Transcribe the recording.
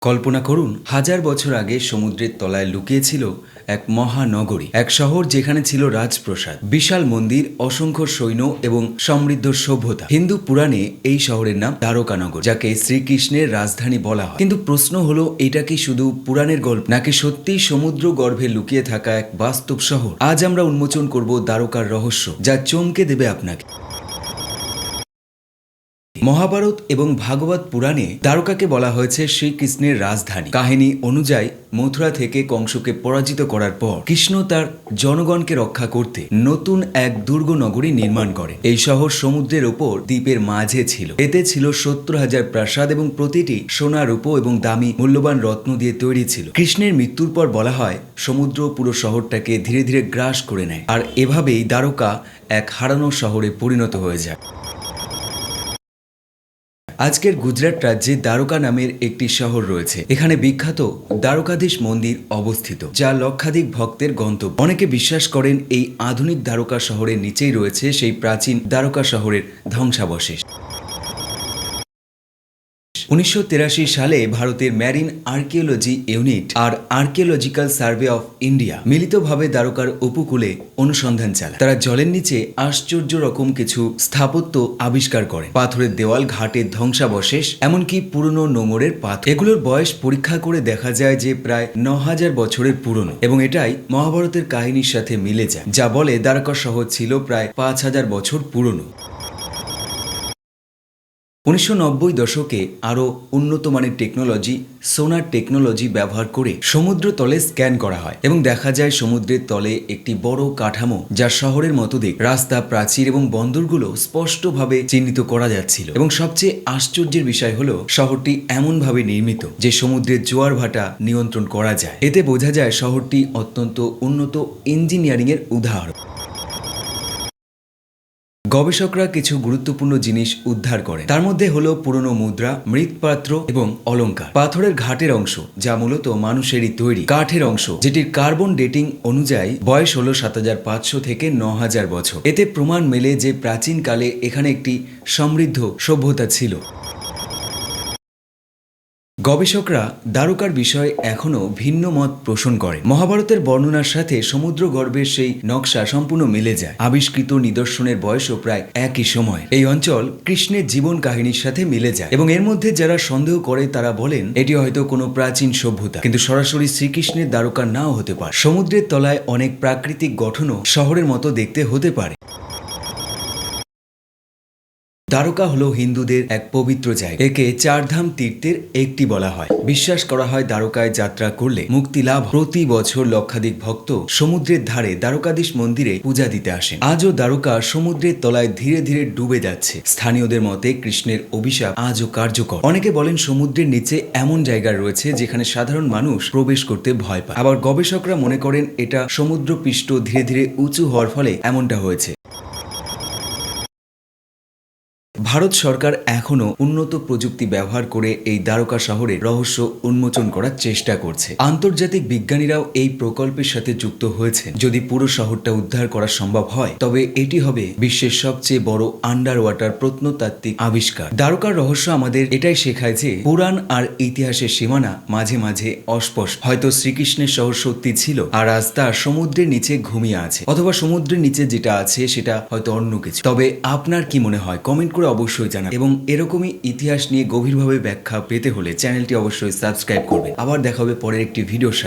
কল্পনা করুন, হাজার বছর আগে সমুদ্রের তলায় লুকিয়ে ছিল এক মহানগরী, এক শহর যেখানে ছিল রাজপ্রাসাদ, বিশাল মন্দির, অসংখ্য সৈন্য এবং সমৃদ্ধ সভ্যতা। হিন্দু পুরাণে এই শহরের নাম দ্বারকানগর, যাকে শ্রীকৃষ্ণের রাজধানী বলা হয়। কিন্তু প্রশ্ন হলো, এটা কি শুধু পুরাণের গল্প, নাকি সত্যি সমুদ্র গর্ভে লুকিয়ে থাকা এক বাস্তব শহর? আজ আমরা উন্মোচন করব দ্বারকার রহস্য, যা চমকে দেবে আপনাকে। মহাভারত এবং ভাগবত পুরাণে দ্বারকাকে বলা হয়েছে শ্রীকৃষ্ণের রাজধানী। কাহিনী অনুযায়ী মথুরা থেকে কংসকে পরাজিত করার পর কৃষ্ণ তার জনগণকে রক্ষা করতে নতুন এক দুর্গ নগরী নির্মাণ করে। এই শহর সমুদ্রের ওপর দ্বীপের মাঝে ছিল। এতে ছিল 70,000 প্রাসাদ এবং প্রতিটি সোনা, রূপো এবং দামি মূল্যবান রত্ন দিয়ে তৈরি ছিল। কৃষ্ণের মৃত্যুর পর বলা হয় সমুদ্র পুরো শহরটাকে ধীরে ধীরে গ্রাস করে নেয়, আর এভাবেই দ্বারকা এক হারানো শহরে পরিণত হয়ে যায়। আজকের গুজরাট রাজ্যে দ্বারকা নামের একটি শহর রয়েছে। এখানে বিখ্যাত দ্বারকাধীশ মন্দির অবস্থিত, যা লক্ষাধিক ভক্তের গন্তব্য। অনেকে বিশ্বাস করেন এই আধুনিক দ্বারকা শহরের নিচেই রয়েছে সেই প্রাচীন দ্বারকা শহরের ধ্বংসাবশেষ। 1983 সালে ভারতের ম্যারিন আর্কিওলজি ইউনিট আর আর্কিওলজিক্যাল সার্ভে অফ ইন্ডিয়া মিলিতভাবে দ্বারকার উপকূলে অনুসন্ধান চালায়। তারা জলের নিচে আশ্চর্য রকম কিছু স্থাপত্য আবিষ্কার করে। পাথরের দেওয়াল, ঘাটের ধ্বংসাবশেষ, এমনকি পুরনো নোঙরের পাথর। এগুলোর বয়স পরীক্ষা করে দেখা যায় যে প্রায় 9,000 বছরের পুরনো, এবং এটাই মহাভারতের কাহিনীর সাথে মিলে যায়, যা বলে দ্বারকা শহর ছিল প্রায় 5,000 বছর পুরনো। 1990 দশকে আরও উন্নত মানের টেকনোলজি, সোনার টেকনোলজি ব্যবহার করে সমুদ্র তলে স্ক্যান করা হয় এবং দেখা যায় সমুদ্রের তলে একটি বড় কাঠামো, যা শহরের মতো দেখতে। রাস্তা, প্রাচীর এবং বন্দরগুলো স্পষ্টভাবে চিহ্নিত করা যাচ্ছিল, এবং সবচেয়ে আশ্চর্যের বিষয় হলো শহরটি এমনভাবে নির্মিত যে সমুদ্রের জোয়ার ভাটা নিয়ন্ত্রণ করা যায়। এতে বোঝা যায় শহরটি অত্যন্ত উন্নত ইঞ্জিনিয়ারিং এর উদাহরণ। গবেষকরা কিছু গুরুত্বপূর্ণ জিনিস উদ্ধার করেন। তার মধ্যে হলো পুরনো মুদ্রা, মৃৎপাত্র এবং অলংকার, পাথরের ঘাটের অংশ যা মূলত মানুষেরই তৈরি, কাঠের অংশ যেটির কার্বন ডেটিং অনুযায়ী বয়স হলো 7,500 থেকে 9,000 বছর। এতে প্রমাণ মেলে যে প্রাচীনকালে এখানে একটি সমৃদ্ধ সভ্যতা ছিল। গবেষকরা দ্বারকার বিষয়ে এখনও ভিন্ন মত পোষণ করে। মহাভারতের বর্ণনার সাথে সমুদ্র গর্ভের সেই নকশা সম্পূর্ণ মিলে যায়। আবিষ্কৃত নিদর্শনের বয়সও প্রায় একই সময়। এই অঞ্চল কৃষ্ণের জীবন কাহিনীর সাথে মিলে যায়, এবং এর মধ্যে যারা সন্দেহ করে তারা বলেন এটি হয়তো কোনো প্রাচীন সভ্যতা, কিন্তু সরাসরি শ্রীকৃষ্ণের দ্বারকা নাও হতে পারে। সমুদ্রের তলায় অনেক প্রাকৃতিক গঠনও শহরের মতো দেখতে হতে পারে। দ্বারকা হলো হিন্দুদের এক পবিত্র জায়গা। একে চারধাম তীর্থের একটি বলা হয়। বিশ্বাস করা হয় দ্বারকায় যাত্রা করলে মুক্তি লাভ। প্রতি বছর লক্ষাধিক ভক্ত সমুদ্রের ধারে দ্বারকাধীশ মন্দিরে পূজা দিতে আসেন। আজও দ্বারকা সমুদ্রের তলায় ধীরে ধীরে ডুবে যাচ্ছে। স্থানীয়দের মতে কৃষ্ণের অভিশাপ আজও কার্যকর। অনেকে বলেন সমুদ্রের নিচে এমন জায়গা রয়েছে যেখানে সাধারণ মানুষ প্রবেশ করতে ভয় পায়। আবার গবেষকরা মনে করেন এটা সমুদ্রপৃষ্ঠ ধীরে ধীরে উঁচু হওয়ার ফলে এমনটা হয়েছে। ভারত সরকার এখনও উন্নত প্রযুক্তি ব্যবহার করে এই দ্বারকা শহরের রহস্য উন্মোচন করার চেষ্টা করছে। আন্তর্জাতিক বিজ্ঞানীরাও এই প্রকল্পের সাথে যুক্ত হয়েছে। যদি পুরো শহরটা উদ্ধার করা সম্ভব হয়, তবে এটি হবে বিশ্বের সবচেয়ে বড় আন্ডার ওয়াটার প্রত্নতাত্ত্বিক আবিষ্কার। দ্বারকার রহস্য আমাদের এটাই শেখায় যে পুরাণ আর ইতিহাসের সীমানা মাঝে মাঝে অস্পষ্ট। হয়তো শ্রীকৃষ্ণের শহর সত্যি ছিল, আর আজ তা সমুদ্রের নিচে ঘুমিয়ে আছে, অথবা সমুদ্রের নিচে যেটা আছে সেটা হয়তো অন্য কিছু। তবে আপনার কি মনে হয়? কমেন্ট করে অবশ্যই জানান, এবং এরকমই ইতিহাস নিয়ে গভীরভাবে ব্যাখ্যা পেতে হলে চ্যানেলটি অবশ্যই সাবস্ক্রাইব করবেন। আবার দেখা হবে পরের একটি ভিডিওর সাথে।